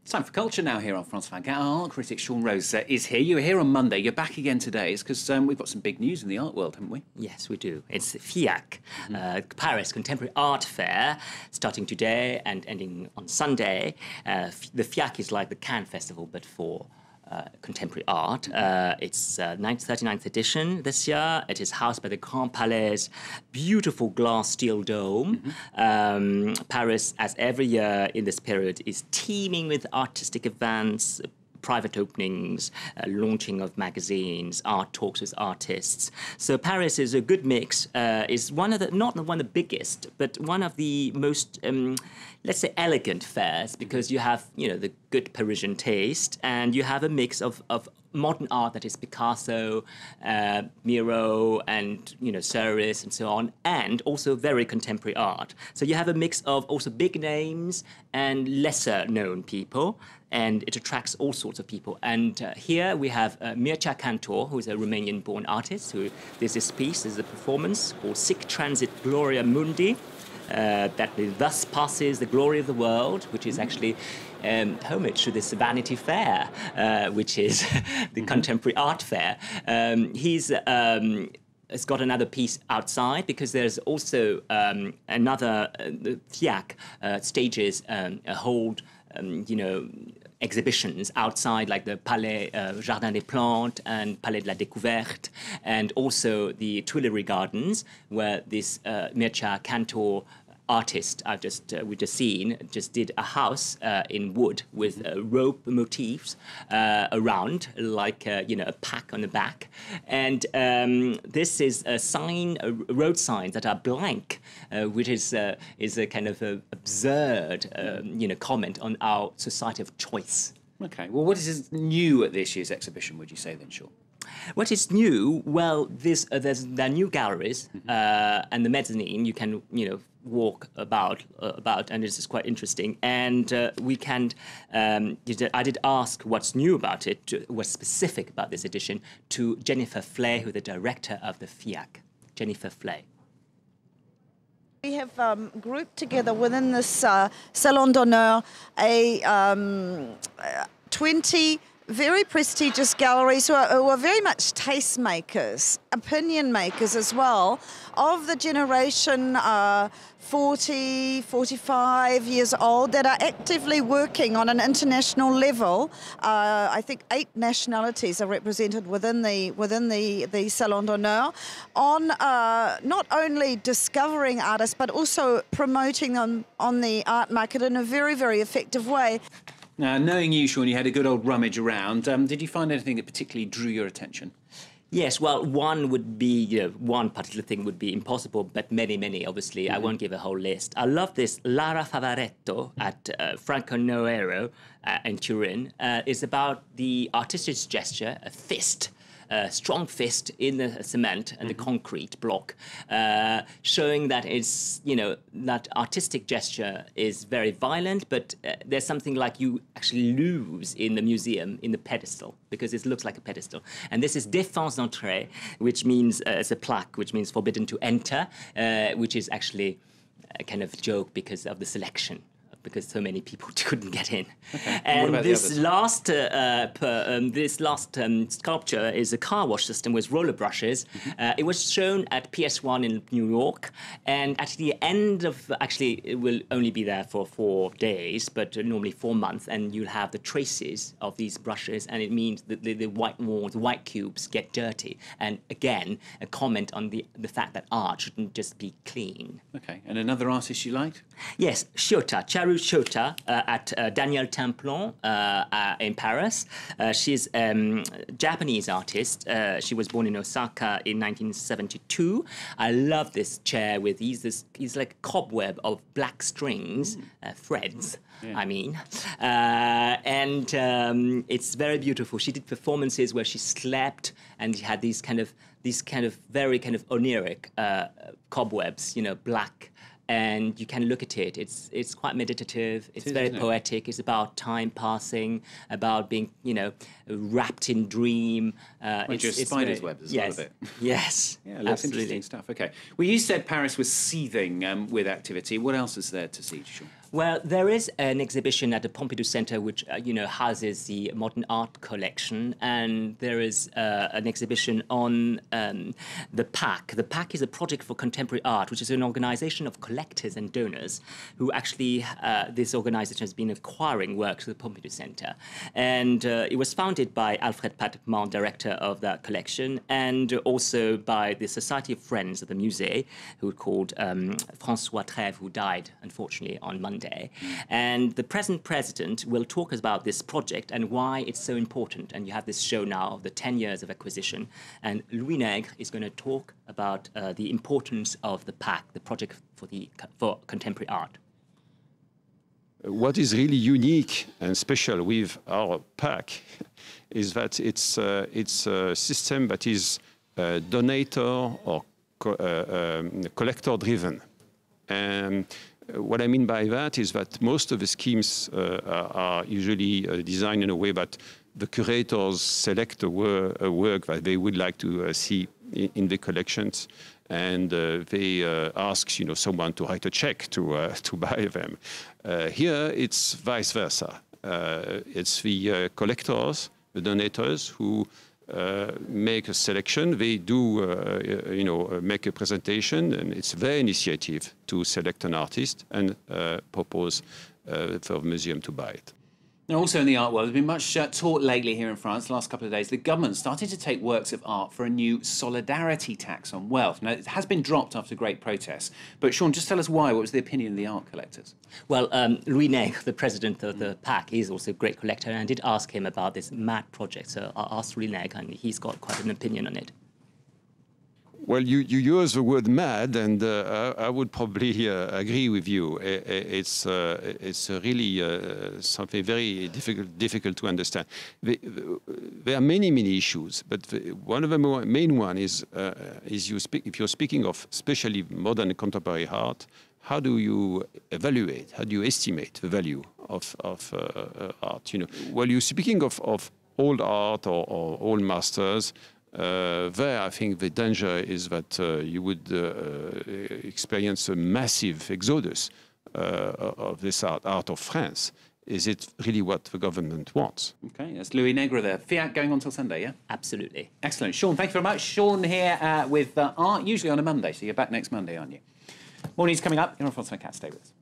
It's time for culture now here on France 24. Our art critic Sean Rose is here. You were here on Monday. You're back again today. It's because we've got some big news in the art world, haven't we? Yes, we do. It's FIAC, Paris Contemporary Art Fair, starting today and ending on Sunday. The FIAC is like the Cannes Festival, but for contemporary art. It's 39th edition this year. It is housed by the Grand Palais' beautiful glass steel dome. Paris, as every year in this period, is teeming with artistic events, private openings, launching of magazines, art talks with artists. So Paris is a good mix. Is one of the, not one of the biggest, but one of the most, let's say, elegant fairs, because you have, the good Parisian taste, and you have a mix of modern art that is Picasso, Miro, and Surrealists and so on, and also very contemporary art. So you have a mix of also big names and lesser known people, and it attracts all sorts of people. And here we have Mircea Cantor, who is a Romanian-born artist, who there's this piece, there's a performance called Sic Transit Gloria Mundi, that thus passes the glory of the world, which is actually homage to this Vanity Fair, which is the contemporary art fair. He's got another piece outside, because there's also another FIAC stages hold exhibitions outside, like the Palais Jardin des Plantes and Palais de la Découverte, and also the Tuileries Gardens, where this Mircea Cantor artist we just seen just did a house in wood with rope motifs around, like a pack on the back, and this is a sign, road signs that are blank, which is a kind of absurd comment on our society of choice. Okay. Well, what is new at this year's exhibition, would you say then, Sean? What is new? Well, there are new galleries, and the mezzanine you can walk about, and this is quite interesting. And we can. I did ask what's new about it, what's specific about this edition, to Jennifer Flay, who's the director of the FIAC. Jennifer Flay. We have grouped together within this Salon d'Honneur 20 very prestigious galleries who are very much tastemakers, opinion makers as well, of the generation 40, 45 years old, that are actively working on an international level. I think 8 nationalities are represented within the Salon d'Honneur, on not only discovering artists, but also promoting them on the art market in a very, very effective way. Now, knowing you, Sean, you had a good old rummage around. Did you find anything that particularly drew your attention? Yes, well, one would be, one particular thing would be impossible, but many, obviously. I won't give a whole list. I love this Lara Favaretto at Franco Noero in Turin. It's about the artistic gesture, a fist, a strong fist in the cement and the concrete block, showing that it's, that artistic gesture is very violent, but there's something like you actually lose in the museum, in the pedestal, because it looks like a pedestal. And this is défense d'entrée, which means, it's a plaque, which means forbidden to enter, which is actually a kind of joke because of the selection, because so many people couldn't get in. Okay. And this last sculpture is a car wash system with roller brushes. It was shown at PS1 in New York, and at the end of, actually it will only be there for 4 days, but normally 4 months, and you'll have the traces of these brushes, and it means that the white walls, the white cubes get dirty. And again, a comment on the fact that art shouldn't just be clean. Okay, and another artist you liked? Yes, Chiota, Charu Chiota at Daniel Templon in Paris. She's a Japanese artist. She was born in Osaka in 1972. I love this chair with these like a cobweb of black strings, threads. Yeah. I mean, and it's very beautiful. She did performances where she slept, and she had these kind of very kind of oniric cobwebs, black. And you can look at it. It's quite meditative. It's very poetic. It's about time passing, about being, wrapped in dream. It's a spider's web as well, a bit. Yes. Yeah, that's interesting stuff. Okay. Well, you said Paris was seething with activity. What else is there to see, Sean? Well, there is an exhibition at the Pompidou Center which, houses the modern art collection, and there is an exhibition on the PAC. The PAC is a project for contemporary art, which is an organization of collectors and donors who actually, this organization has been acquiring works at the Pompidou Center. And it was founded by Alfred Patemont, director of that collection, and also by the Society of Friends of the Musée, who were called François Trèves, who died, unfortunately, on Monday. And the present president will talk about this project and why it's so important. And you have this show now of the 10 years of acquisition. And Louis Nègre is going to talk about the importance of the PAC, the project for contemporary art. What is really unique and special with our PAC is that it's a system that is donator or collector driven. And what I mean by that is that most of the schemes are usually designed in a way that the curators select a work that they would like to see in the collections, and they ask someone to write a check to buy them. Here it's vice versa. It's the collectors, the donators who make a selection. They do, make a presentation, and it's their initiative to select an artist and propose for the museum to buy it. Now, also in the art world, there's been much talk lately here in France, the last couple of days. The government started to take works of art for a new solidarity tax on wealth. Now, it has been dropped after great protests. But, Sean, just tell us why. What was the opinion of the art collectors? Well, Louis Nègre, the president of the PAC, is also a great collector, and I did ask him about this mad project. So I asked Louis Nègre, and he's got quite an opinion on it. Well, you use the word mad, and I would probably agree with you. It's really something very difficult to understand. There are many issues, but one of the main one is if you're speaking of especially modern and contemporary art, how do you evaluate? How do you estimate the value of art? Well, you're speaking of old art or old masters. There, I think the danger is that you would experience a massive exodus of this art of France. Is it really what the government wants? OK, that's Louis Nègre there. Fiat going on till Sunday, yeah? Absolutely. Excellent. Sean, thank you very much. Sean here with art, usually on a Monday, so you're back next Monday, aren't you? More news coming up. You're on France 24. Stay with us.